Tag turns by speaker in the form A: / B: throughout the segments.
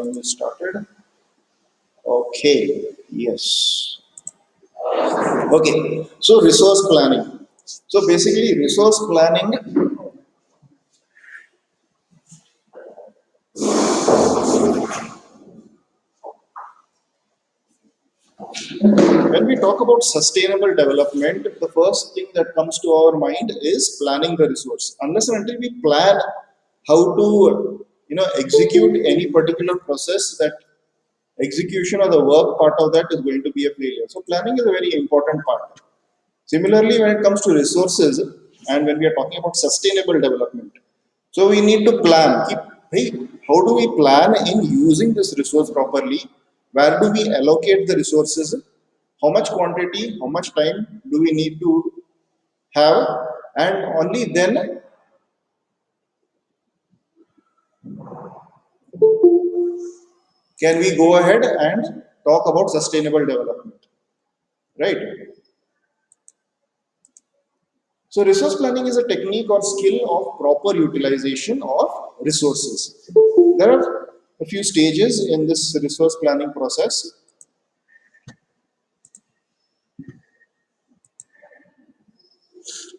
A: We started. Okay, yes. Okay, so resource planning. So basically, resource planning, when we talk about sustainable development, the first thing that comes to our mind is planning the resource. Unless and until we plan how to, execute any particular process, that execution or the work part of that is going to be a failure. So planning is a very important part. Similarly, when it comes to resources and when we are talking about sustainable development, so we need to plan. Hey, how do we plan in using this resource properly? Where do we allocate the resources? How much quantity, how much time do we need to have? And only then can we go ahead and talk about sustainable development, right? So resource planning is a technique or skill of proper utilization of resources. There are a few stages in this resource planning process.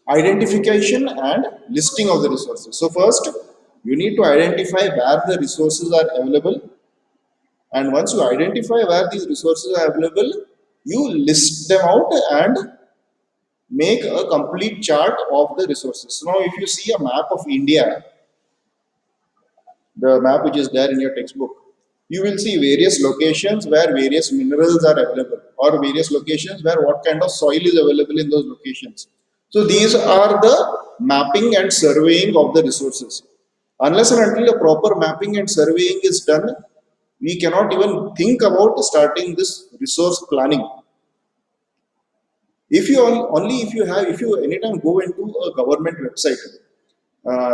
A: Identification and listing of the resources. So first, you need to identify where the resources are available, and once you identify where these resources are available, you list them out and make a complete chart of the resources. So now if you see a map of India, the map which is there in your textbook, you will see various locations where various minerals are available, or various locations where what kind of soil is available in those locations. So these are the mapping and surveying of the resources. Unless and until a proper mapping and surveying is done, we cannot even think about starting this resource planning. If you only if you anytime go into a government website,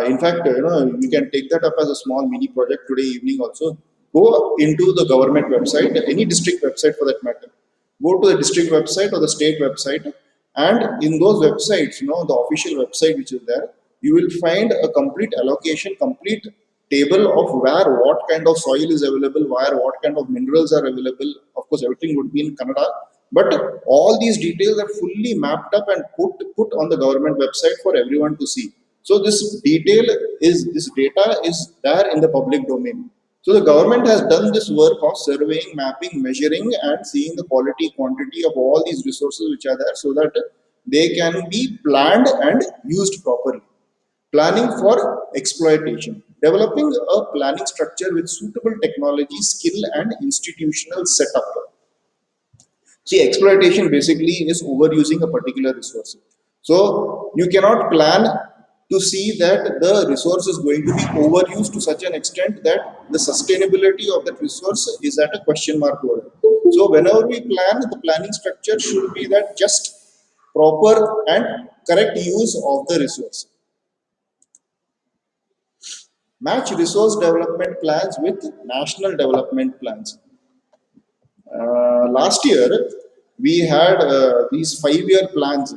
A: in fact, you can take that up as a small mini project today evening also. Go into the government website, any district website for that matter. Go to the district website or the state website, and in those websites, the official website which is there, you will find a complete allocation, complete table of where what kind of soil is available, where what kind of minerals are available. Of course, everything would be in Kannada, but all these details are fully mapped up and put on the government website for everyone to see. So this data is there in the public domain. So the government has done this work of surveying, mapping, measuring, and seeing the quality, quantity of all these resources which are there, so that they can be planned and used properly. Planning for exploitation. Developing a planning structure with suitable technology, skill, and institutional setup. See, exploitation basically is overusing a particular resource. So you cannot plan to see that the resource is going to be overused to such an extent that the sustainability of that resource is at a question mark over. So whenever we plan, the planning structure should be that just proper and correct use of the resource. Match resource development plans with national development plans. Last year, we had these 5-year plans.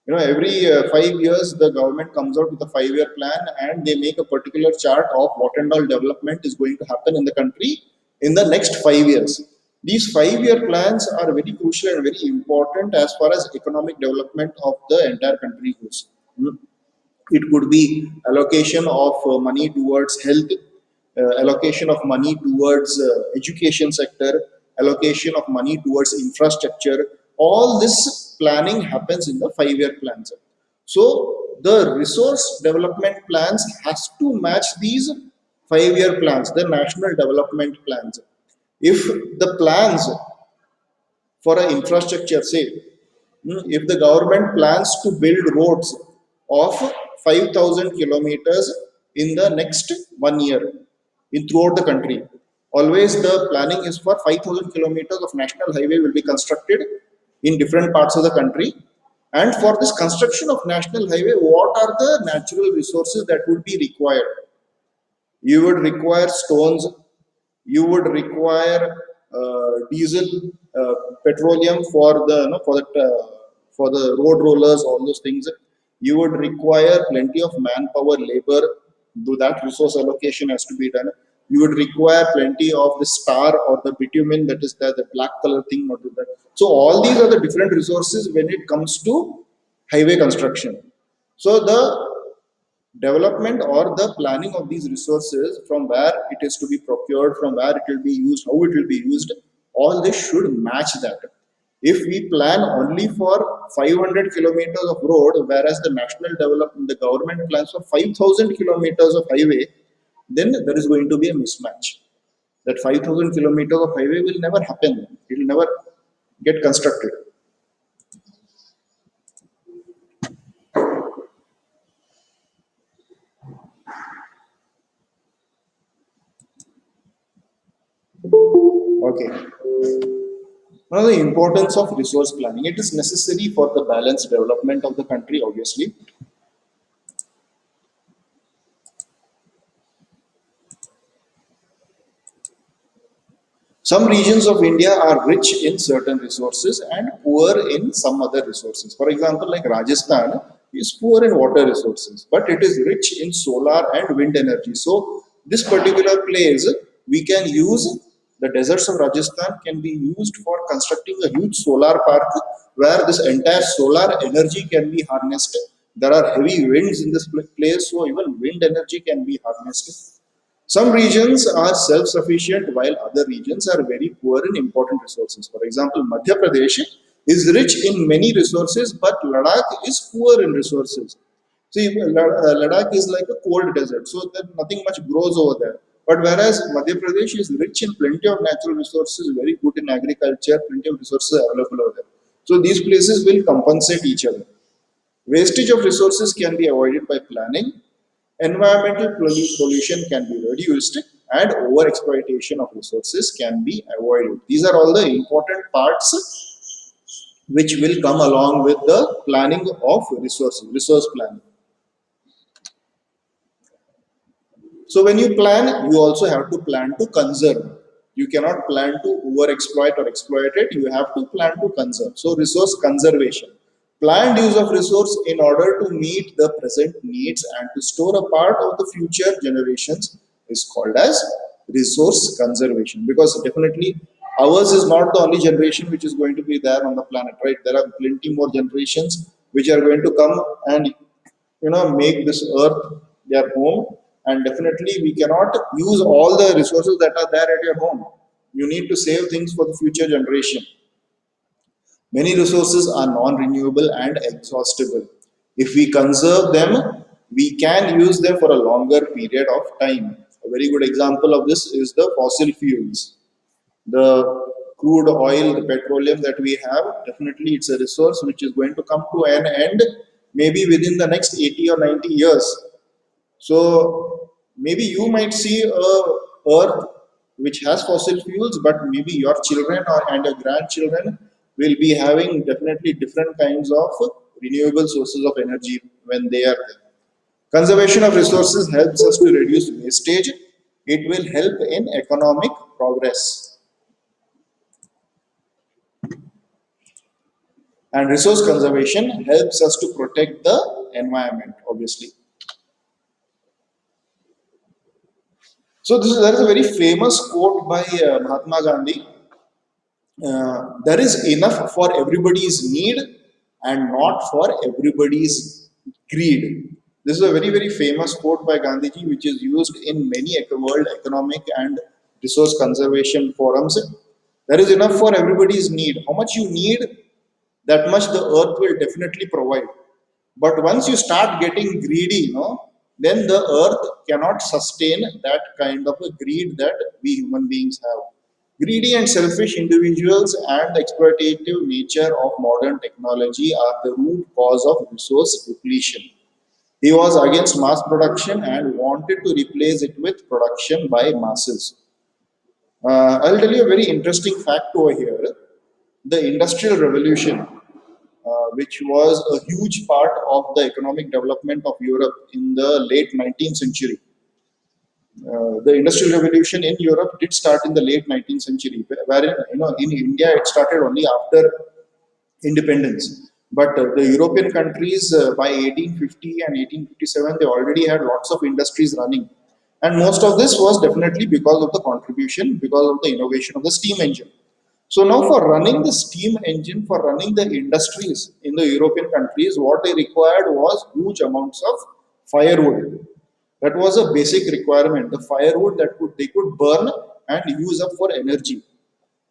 A: Every 5 years, the government comes out with a 5-year plan, and they make a particular chart of what and all development is going to happen in the country in the next 5 years. These 5-year plans are very crucial and very important as far as economic development of the entire country goes. It could be allocation of money towards health, allocation of money towards education sector, allocation of money towards infrastructure. All this planning happens in the 5-year plans. So the resource development plans has to match these 5-year plans, the national development plans. If the plans for an infrastructure, say, if the government plans to build roads of 5,000 kilometers in the next 1 year in throughout the country, always the planning is for 5,000 kilometers of national highway will be constructed in different parts of the country. And for this construction of national highway, what are the natural resources that would be required? You would require stones, you would require diesel, petroleum for the for the road rollers, all those things. You would require plenty of manpower, labor. Do that resource allocation has to be done. You would require plenty of the star or the bitumen, that is the black color thing, or that. So all these are the different resources when it comes to highway construction. So the development or the planning of these resources, from where it is to be procured, from where it will be used, how it will be used, all this should match that. If we plan only for 500 kilometers of road, whereas the national development, the government plans for 5,000 kilometers of highway, then there is going to be a mismatch. That 5,000 kilometers of highway will never happen, it will never get constructed. Okay. Now, the importance of resource planning. It is necessary for the balanced development of the country, obviously. Some regions of India are rich in certain resources and poor in some other resources. For example, like Rajasthan is poor in water resources, but it is rich in solar and wind energy. So, this particular place, we can use the deserts of Rajasthan can be used for constructing a huge solar park where this entire solar energy can be harnessed. There are heavy winds in this place, so even wind energy can be harnessed. Some regions are self sufficient while other regions are very poor in important resources. For example, Madhya Pradesh is rich in many resources, but Ladakh is poor in resources. See, Ladakh is like a cold desert, so that nothing much grows over there. But whereas Madhya Pradesh is rich in plenty of natural resources, very good in agriculture, plenty of resources are available over there. So these places will compensate each other. Wastage of resources can be avoided by planning, environmental pollution can be reduced, and overexploitation of resources can be avoided. These are all the important parts which will come along with the planning of resources, resource planning. So when you plan, you also have to plan to conserve. You cannot plan to overexploit or exploit it. You have to plan to conserve. So resource conservation. Planned use of resource in order to meet the present needs and to store a part of the future generations is called as resource conservation. Because definitely ours is not the only generation which is going to be there on the planet, right? There are plenty more generations which are going to come and make this earth their home, and definitely we cannot use all the resources that are there at your home. You need to save things for the future generation. Many resources are non-renewable and exhaustible. If we conserve them, we can use them for a longer period of time. A very good example of this is the fossil fuels, the crude oil, the petroleum that we have. Definitely it's a resource which is going to come to an end maybe within the next 80 or 90 years. So maybe you might see a earth which has fossil fuels, but maybe your children and your grandchildren will be having definitely different kinds of renewable sources of energy when they are there. Conservation of resources helps us to reduce wastage. It will help in economic progress. And resource conservation helps us to protect the environment, obviously. So there is a very famous quote by Mahatma Gandhi. There is enough for everybody's need and not for everybody's greed. This is a very, very famous quote by Gandhiji, which is used in many world economic and resource conservation forums. There is enough for everybody's need. How much you need, that much the earth will definitely provide. But once you start getting greedy, then the earth cannot sustain that kind of a greed that we human beings have. Greedy and selfish individuals and the exploitative nature of modern technology are the root cause of resource depletion. He was against mass production and wanted to replace it with production by masses. I'll tell you a very interesting fact over here. The Industrial Revolution, which was a huge part of the economic development of Europe in the late 19th century. The Industrial Revolution in Europe did start in the late 19th century, wherein in India it started only after independence. But the European countries by 1850 and 1857 they already had lots of industries running, And most of this was definitely because of the contribution, because of the innovation of the steam engine. So now for running the steam engine, for running the industries in the European countries, what they required was huge amounts of firewood. That was a basic requirement, the firewood that they could burn and use up for energy.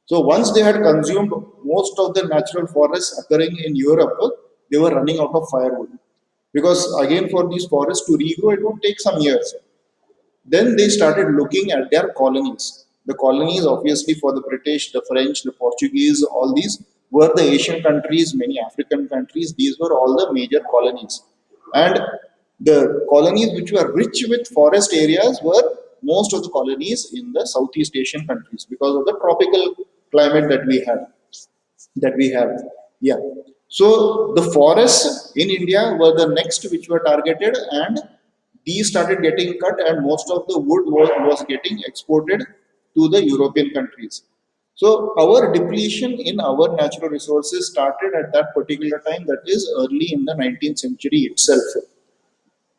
A: So once they had consumed most of the natural forests occurring in Europe, they were running out of firewood. Because again, for these forests to regrow, it would take some years. Then they started looking at their colonies. The colonies, obviously, for the British, the French, the Portuguese, all these were the Asian countries, many African countries. These were all the major colonies. And the colonies which were rich with forest areas were most of the colonies in the Southeast Asian countries because of the tropical climate that we have. Yeah. So the forests in India were the next which were targeted, and these started getting cut, and most of the wood was getting exported to the European countries. So our depletion in our natural resources started at that particular time, that is early in the 19th century itself.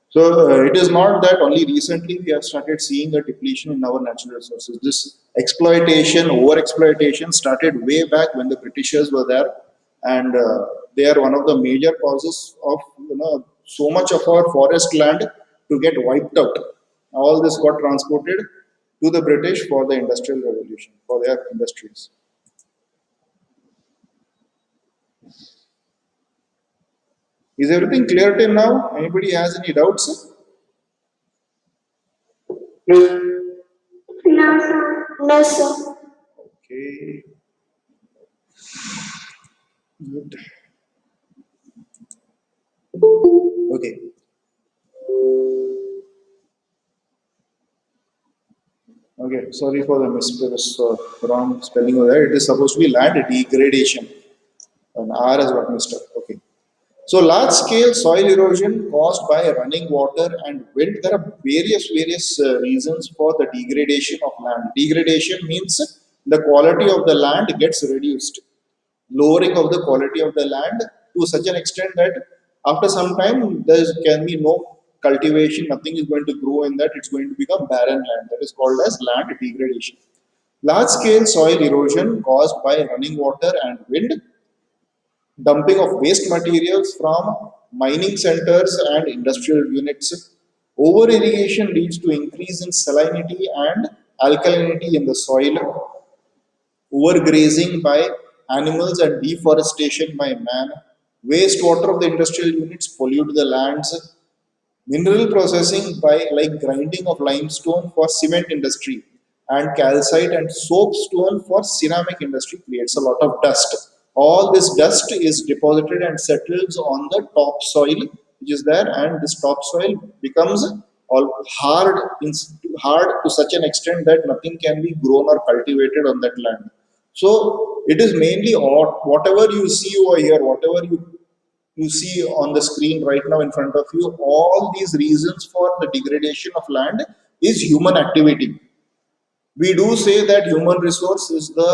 A: So it is not that only recently we have started seeing a depletion in our natural resources. This exploitation, over exploitation started way back when the Britishers were there, and they are one of the major causes of so much of our forest land to get wiped out. All this got transported to the British for the Industrial Revolution, for their industries. Is everything clear till now? Anybody has any doubts?
B: No, sir. No, sir.
A: Okay, good. Okay. Okay, sorry for the wrong spelling over there. It is supposed to be land degradation. An R has got missed up. Okay. So large scale soil erosion caused by running water and wind. There are various reasons for the degradation of land. Degradation means the quality of the land gets reduced, lowering of the quality of the land to such an extent that after some time there can be no cultivation, nothing is going to grow in that, it's going to become barren land. That is called as land degradation. Large scale soil erosion caused by running water and wind, dumping of waste materials from mining centers and industrial units. Over irrigation leads to increase in salinity and alkalinity in the soil. Overgrazing by animals and deforestation by man. Wastewater of the industrial units pollute the lands. Mineral processing by like grinding of limestone for cement industry and calcite and soapstone for ceramic industry creates a lot of dust. All this dust is deposited and settles on the topsoil which is there, and this topsoil becomes all hard to such an extent that nothing can be grown or cultivated on that land. So it is mainly all, whatever you see over here, whatever you see on the screen right now in front of you, all these reasons for the degradation of land is human activity. We do say that human resource is the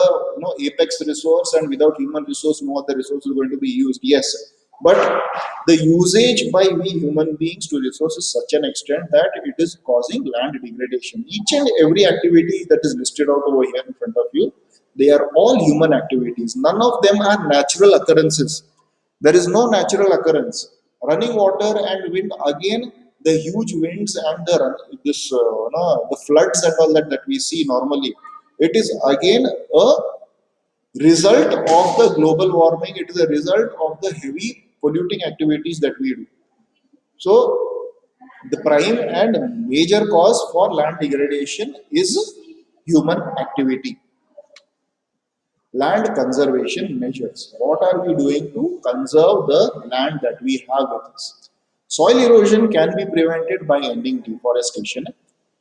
A: apex resource, and without human resource no other resource is going to be used. Yes, but the usage by we human beings to resources such an extent that it is causing land degradation. Each and every activity that is listed out over here in front of you, they are all human activities. None of them are natural occurrences. There is no natural occurrence. Running water and wind, again, the huge winds and the floods and all that we see normally, it is again a result of the global warming. It is a result of the heavy polluting activities that we do. So the prime and major cause for land degradation is human activity. Land conservation measures. What are we doing to conserve the land that we have with us? Soil erosion can be prevented by ending deforestation,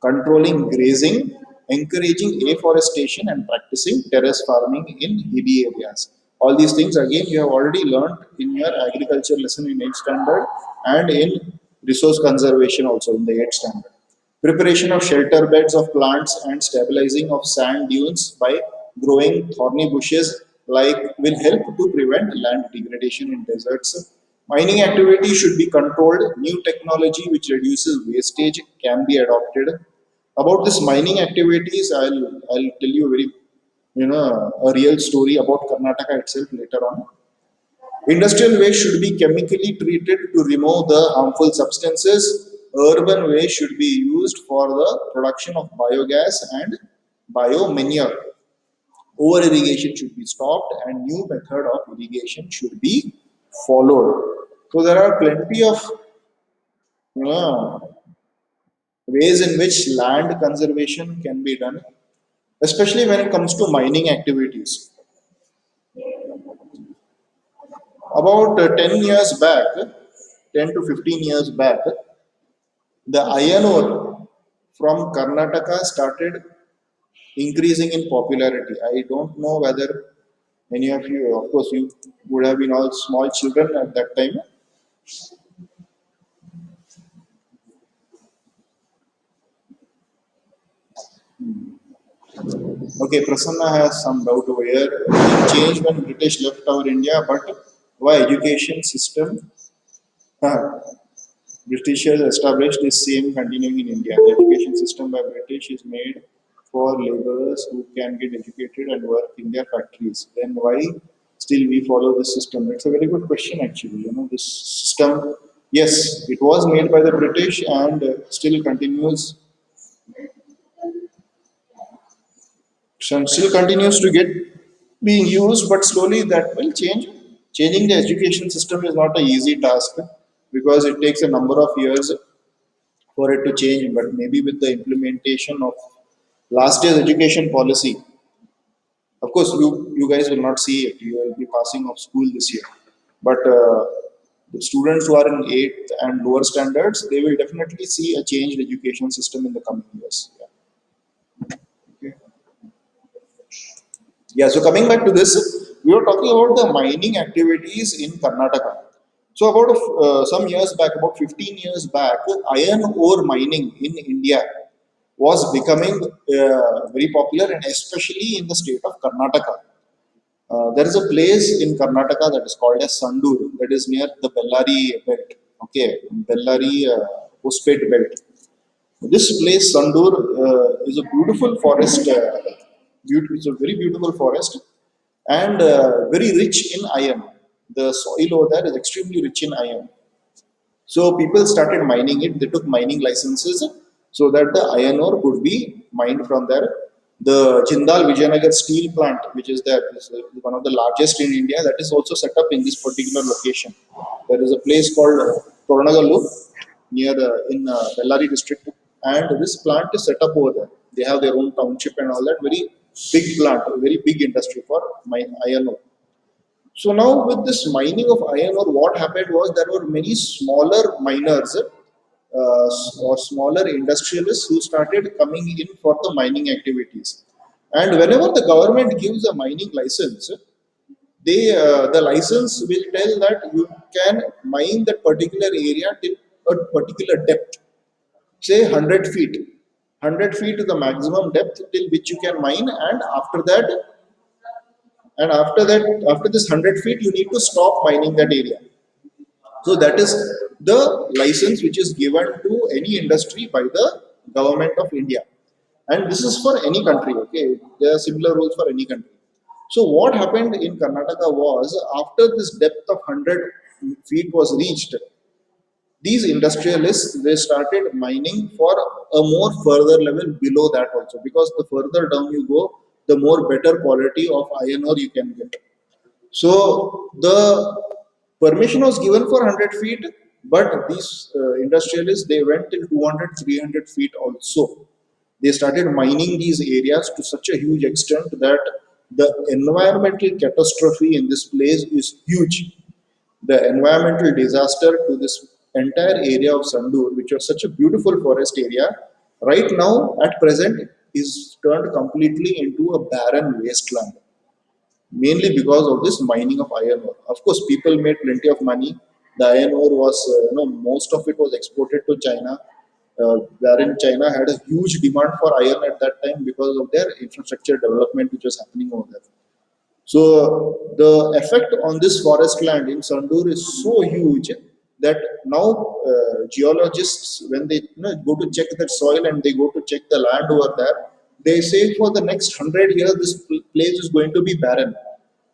A: controlling grazing, encouraging afforestation, and practicing terrace farming in hilly areas. All these things, again, you have already learned in your agriculture lesson in 8th standard and in resource conservation also in the 8th standard. Preparation of shelter beds of plants and stabilizing of sand dunes by growing thorny bushes like will help to prevent land degradation in deserts. Mining activity should be controlled. New technology which reduces wastage can be adopted. About this mining activities, I'll tell you a very a real story about Karnataka itself later on. Industrial waste should be chemically treated to remove the harmful substances. Urban waste should be used for the production of biogas and biomanure. Over irrigation should be stopped and new method of irrigation should be followed. So there are plenty of you know, ways in which land conservation can be done, especially when it comes to mining activities. About 10 years back, 10 to 15 years back, the iron ore from Karnataka started increasing in popularity. I don't know whether any of you, of course, you would have been all small children at that time. Okay, Prasanna has some doubt over here. It changed when British left our India, but why education system? Britishers established this same continuing in India. The education system by British is made for laborers who can get educated and work in their factories. Then why still we follow this system? That's a very good question actually. This system, yes, it was made by the British and still continues, still continues to get being used, but slowly that will change. Changing the education system is not an easy task because it takes a number of years for it to change. But maybe with the implementation of last year's education policy, of course, you guys will not see it. You will be passing off school this year, but the students who are in eighth and lower standards, they will definitely see a changed education system in the coming years. Yeah. Okay. Yeah, so coming back to this, we were talking about the mining activities in Karnataka. So about some years back, about 15 years back, iron ore mining in India was becoming very popular, and especially in the state of Karnataka. There is a place in Karnataka that is called as Sandur, that is near the Bellary belt. Okay, Bellary Hospet belt. This place, Sandur, is a beautiful forest. It's a very beautiful forest and very rich in iron. The soil over there is extremely rich in iron. So people started mining it. They took mining licenses so that the iron ore could be mined from there. The Jindal Vijayanagar steel plant, which is there, is one of the largest in India, that is also set up in this particular location. There is a place called Tornagallu near in Bellary district, and this plant is set up over there. They have their own township and all that. Very big plant, a very big industry for iron ore. So now with this mining of iron ore, what happened was there were many smaller miners or smaller industrialists who started coming in for the mining activities. And whenever the government gives a mining license, the license will tell that you can mine that particular area till a particular depth, say 100 feet. 100 feet is the maximum depth till which you can mine, and after that, after this 100 feet, you need to stop mining that area. So that is the license which is given to any industry by the government of India, and this is for any country. Okay, there are similar rules for any country. So what happened in Karnataka was, after this depth of 100 feet was reached, these industrialists, they started mining for a more further level below that also, because the further down you go, the more better quality of iron ore you can get. So the permission was given for 100 feet, but these industrialists, they went till 200, 300 feet also. They started mining these areas to such a huge extent that the environmental catastrophe in this place is huge. The environmental disaster to this entire area of Sandur, which was such a beautiful forest area, right now at present is turned completely into a barren wasteland, mainly because of this mining of iron ore. Of course, people made plenty of money. The iron ore was, most of it was exported to China, wherein China had a huge demand for iron at that time because of their infrastructure development which was happening over there. So the effect on this forest land in Sandur is so huge that now geologists, when they go to check that soil and they go to check the land over there, they say for the next 100 years this place is going to be barren.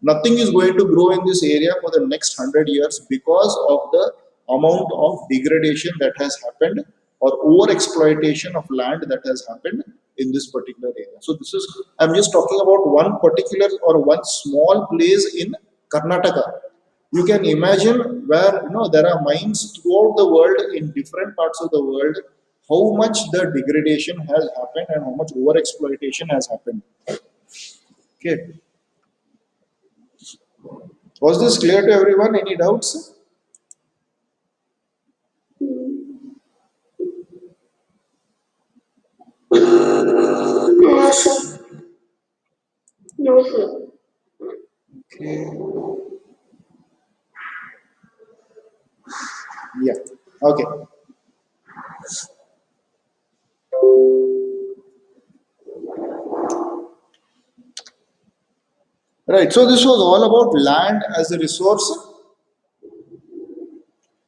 A: Nothing is going to grow in this area for the next 100 years because of the amount of degradation that has happened or over exploitation of land that has happened in this particular area. So this is, I'm just talking about one particular or one small place in Karnataka. You can imagine where there are mines throughout the world in different parts of the world, how much the degradation has happened and how much over exploitation has happened. Okay, was this clear to everyone? Any doubts?
B: No, sir. No, sir.
A: Okay. Yeah. Okay. Right. So this was all about land as a resource.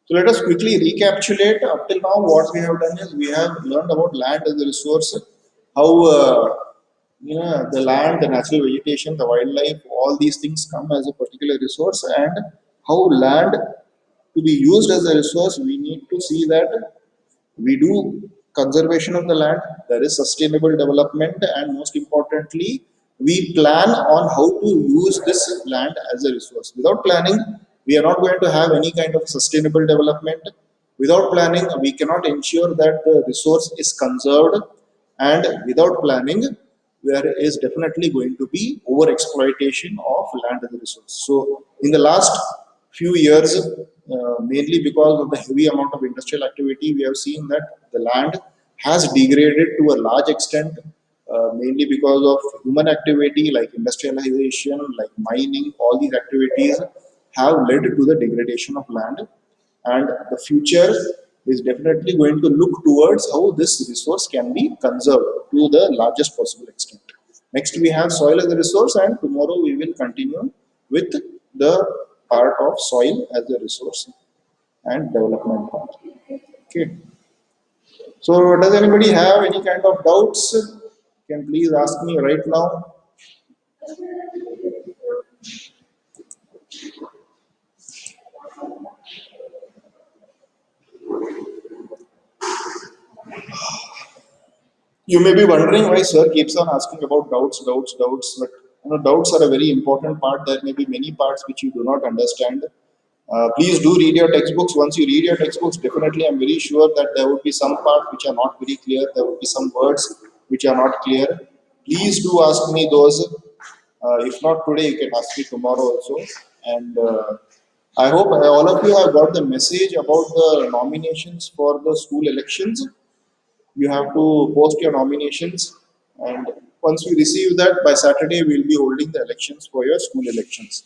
A: So let us quickly recapitulate. Up till now, what we have done is we have learned about land as a resource, how the land, the natural vegetation, the wildlife, all these things come as a particular resource, and how land to be used as a resource, we need to see that we do conservation of the land, there is sustainable development, and most importantly we plan on how to use this land as a resource. Without planning, we are not going to have any kind of sustainable development. Without planning, we cannot ensure that the resource is conserved, and without planning, there is definitely going to be over exploitation of land as a resource. So in the last few years, mainly because of the heavy amount of industrial activity, we have seen that the land has degraded to a large extent, mainly because of human activity like industrialization, like mining. All these activities have led to the degradation of land, and the future is definitely going to look towards how this resource can be conserved to the largest possible extent. Next, we have soil as a resource, and tomorrow we will continue with the part of soil as a resource and development part. Okay. So, does anybody have any kind of doubts? Can please ask me right now. You may be wondering why Sir keeps on asking about doubts, doubts, doubts. But doubts are a very important part. There may be many parts which you do not understand. Please do read your textbooks. Once you read your textbooks, definitely I'm very sure that there would be some parts which are not very clear. There would be some words which are not clear. Please do ask me those. If not today, you can ask me tomorrow also. And I hope all of you have got the message about the nominations for the school elections. You have to post your nominations, and once we receive that, by Saturday we'll be holding the elections for your school elections.